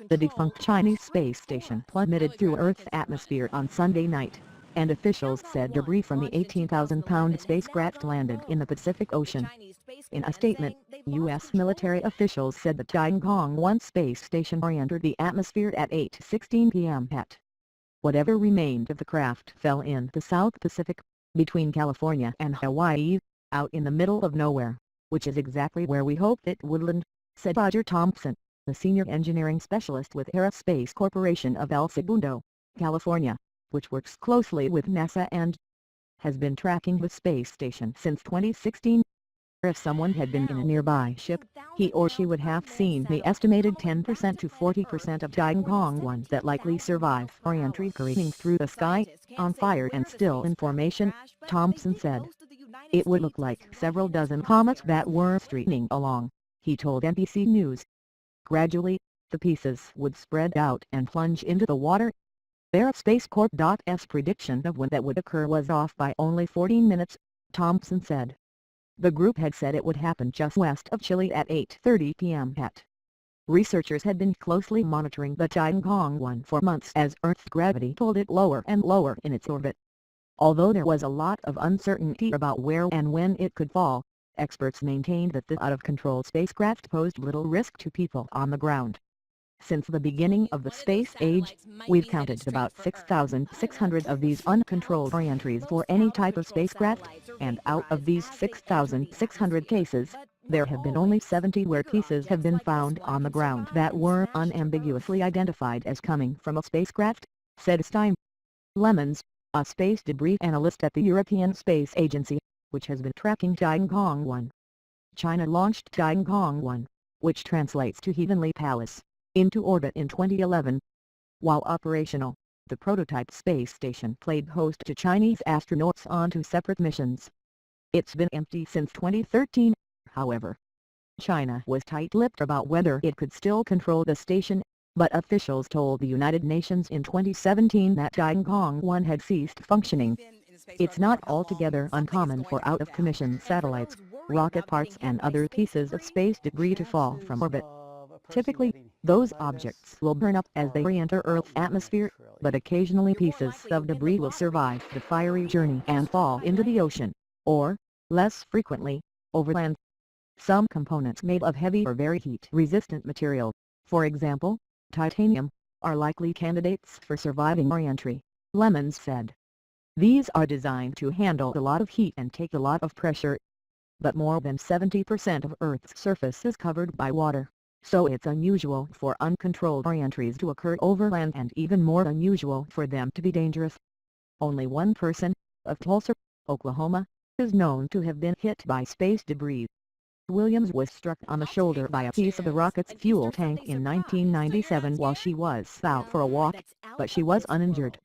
The defunct Chinese space station plummeted through Earth's atmosphere on Sunday night, and officials said debris from the 18,000-pound spacecraft landed in the Pacific Ocean. In a statement, U.S. military officials said the Tiangong-1 space station re-entered the atmosphere at 8:16 p.m. Whatever remained of the craft fell in the South Pacific, between California and Hawaii, out in the middle of nowhere, which is exactly where we hoped it would land, said Roger Thompson, the senior engineering specialist with Aerospace Corporation of El Segundo, California, which works closely with NASA and has been tracking the space station since 2016. If someone had been in a nearby ship, he or she would have seen the estimated 10% to 40% of Tiangong-1 that likely survive re-entry careening through the sky, on fire and still in formation, Thompson said. It would look like several dozen comets that were streaming along, he told NBC News. Gradually, the pieces would spread out and plunge into the water. Aerospace Corp.'s prediction of when that would occur was off by only 14 minutes, Thompson said. The group had said it would happen just west of Chile at 8:30 p.m. Researchers had been closely monitoring the Tiangong-1 for months as Earth's gravity pulled it lower and lower in its orbit. Although there was a lot of uncertainty about where and when it could fall, experts maintained that the out-of-control spacecraft posed little risk to people on the ground. Since the beginning of the space age, we've counted about 6,600 of these uncontrolled re-entries for any type of spacecraft, and out of these 6,600 cases, there have been only 70 where pieces have been found on the ground that were unambiguously identified as coming from a spacecraft, said Stein Lemons, a space debris analyst at the European Space Agency, which has been tracking Tiangong-1. China launched Tiangong-1, which translates to Heavenly Palace, into orbit in 2011. While operational, the prototype space station played host to Chinese astronauts on 2 separate missions. It's been empty since 2013, however. China was tight-lipped about whether it could still control the station, but officials told the United Nations in 2017 that Tiangong-1 had ceased functioning. It's not altogether uncommon for out-of-commission satellites, rocket parts and other pieces of space debris to fall from orbit. Typically, those objects will burn up as they re-enter Earth's atmosphere, but occasionally pieces of debris will survive the fiery journey and fall into the ocean, or, less frequently, overland. Some components made of heavy or very heat-resistant material, for example, titanium, are likely candidates for surviving re-entry, Lemons said. These are designed to handle a lot of heat and take a lot of pressure. But more than 70% of Earth's surface is covered by water, so it's unusual for uncontrolled re-entries to occur overland and even more unusual for them to be dangerous. Only one person, of Tulsa, Oklahoma, is known to have been hit by space debris. Williams was struck on the shoulder by a piece of the rocket's fuel tank in 1997 while she was out for a walk, but she was uninjured.